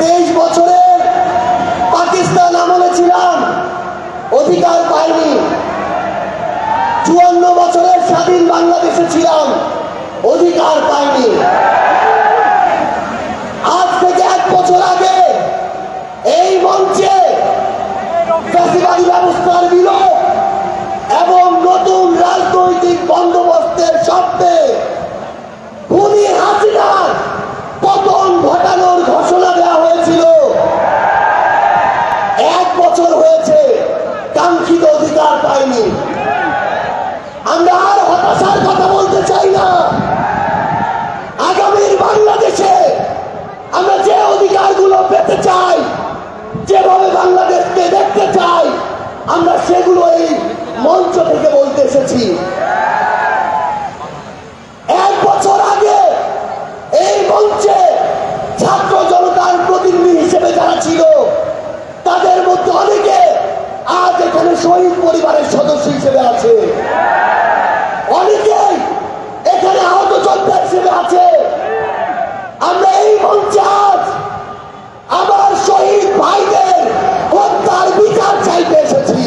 23 বছরের পাকিস্তান আমলে ছিলাম, অধিকার পাইনি। 54 বছরের স্বাধীন বাংলাদেশে ছিলাম, অধিকার পাইনি। আজ থেকে 1 বছর আগে এই মঞ্চে ফ্যাসিবাদী ব্যবস্থার বিলোপ এবং নতুন রাজনৈতিক বন্দোবস্তের শর্তে খুনি হাসিনার পতন ঘটানোর ঘোষণা দেওয়া হয়েছিল। 1 বছর হয়েছে, কাঙ্ক্ষিত অধিকার পাইনি। আমরা আর হতাশার কথা বলতে চাই না। আগামীর বাংলাদেশে আমরা যে অধিকারগুলো পেতে চাই, যেভাবে বাংলাদেশকে দেখতে চাই, আমরা সেগুলো এই মঞ্চ থেকে বলতে এসেছি। 1 বছর আগে এই মঞ্চে ছাত্র জনতার প্রতিনিধি হিসেবে যারা ছিল, তাদের মধ্যে অনেকে আজ এখানে শহীদ পরিবারের সদস্য হিসেবে আছে, অনেকেই এখানে আহত যোদ্ধা হিসেবে আছে। আমরা এই মঞ্চে আজ আমার শহীদ ভাইদের হত্যার বিচার চাইতে এসেছি,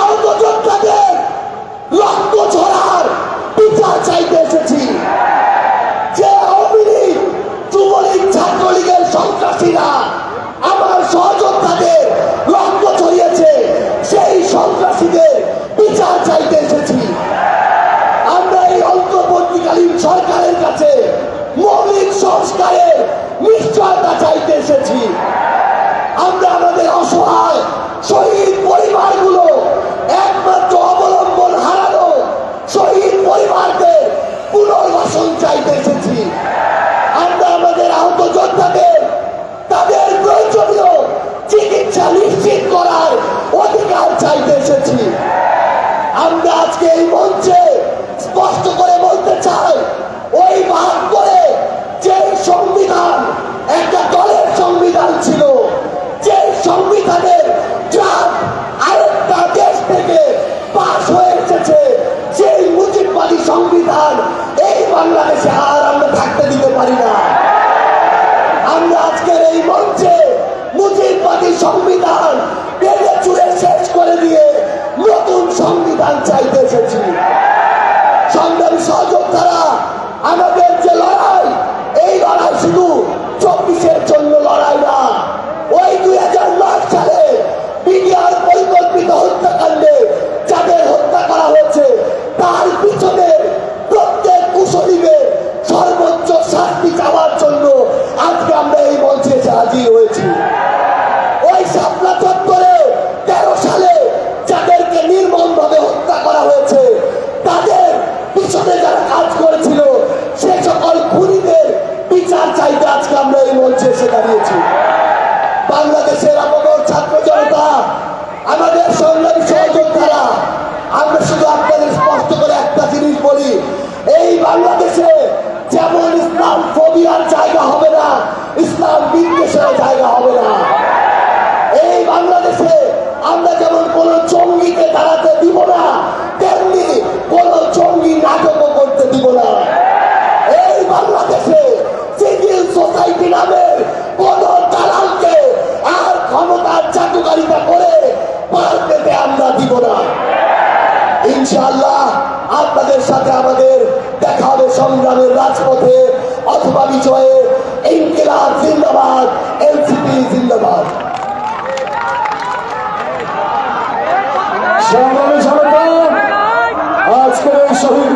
আহত যোদ্ধাদের রক্ত ঝরার বিচার চাইতে এসেছি। যে আওয়ামী লীগ, যুবলীগ, ছাত্রলীগের সন্ত্রাসীরা আমার সহযোদ্ধাদের রক্ত ঝরিয়েছে, সেই সন্ত্রাসীদের বিচার চাইতে এসেছি। আমরা এই অন্তর্বর্তীকালীন সরকারের কাছে মৌলিক সংস্কারের নিশ্চয়তা চাইতে এসেছি। আমরা আমাদের অসহায় শহীদ পরিবারগুলো, একমাত্র অবলম্বন হারানো শহীদ পরিবারদের পুনর্বাসন চাইতে এসেছি। আমরা আমাদের আহত যোদ্ধাদের তাদের প্রয়োজনীয় চিকিৎসা নিশ্চিত করার অধিকার চাইতে এসেছি। আমরা আজকে এই মঞ্চে স্পষ্ট করে বলতে চাই, ওই ভাগ করে যে সংবিধান একটা দলের সংবিধান ছিল, যে সংবিধানের ড্রাফট আরেকটা দেশ থেকে পাশ হয়ে এসেছে, সেই মুজিববাদী সংবিধান এই বাংলাদেশে আর আমরা থাকতে দিতে পারি না। আমরা আজকের এই মঞ্চে মুজিববাদী সংবিধান ভেঙে চুরে শেষ করে দিয়ে নতুন সংবিধান চাইতে এসেছি। সংগ্রামী সহযোদ্ধারা, আমাদের যে লড়াই, এই লড়াই শুধু 24-এর জন্য লড়াই না। ওই 2009 সালে বিডিআর পরিকল্পিত হত্যাকাণ্ডে যাদের হত্যা করা হয়েছে, তার পিছনে প্রত্যেক কুশলীদের সর্বোচ্চ শাস্তি চাওয়ার জন্য আজকে আমরা এই মঞ্চে এসে হাজির হয়েছি। ওই শাপলা চত্বরে 13 সালে যাদেরকে নির্মমভাবে হত্যা করা হয়েছে, তাদের পিছনে যারা কাজ করেছিল, সে সকল খুনিদের বিচার চাইতে আজকে আমরা এই মঞ্চে এসে দাঁড়িয়েছি। বাংলাদেশের আপামর ছাত্র জনতা, আমাদের সংগ্রামী সহযোদ্ধারা, আমরা শুধু আপনাদের স্পষ্ট করে একটা জিনিস বলি, এই বাংলাদেশে যেমন ইসলাম ফোবিয়ার জায়গা হবে না, ইসলাম বিদ্বেষের জায়গা হবে না। এই বাংলাদেশে আমরা যেমন কোন জঙ্গিকে দাঁড়াতে দিব না, তেমনি কোন জঙ্গি নাটকও করতে দিব না। এই বাংলাদেশে সিভিল সোসাইটি নামের কোন দালালকে আর ক্ষমতার চাটুকারিতা করে পার পেতে আমরা দিব না। ইনশাআল্লাহ আপনাদের সাথে আমাদের দেখা হবে সংগ্রামের রাজপথে অথবা বিজয়ে। ইনকিলাব জিন্দাবাদ, এনসিপি জিন্দাবাদ। সংগ্রামী জনতা, আজকের এই শহীদ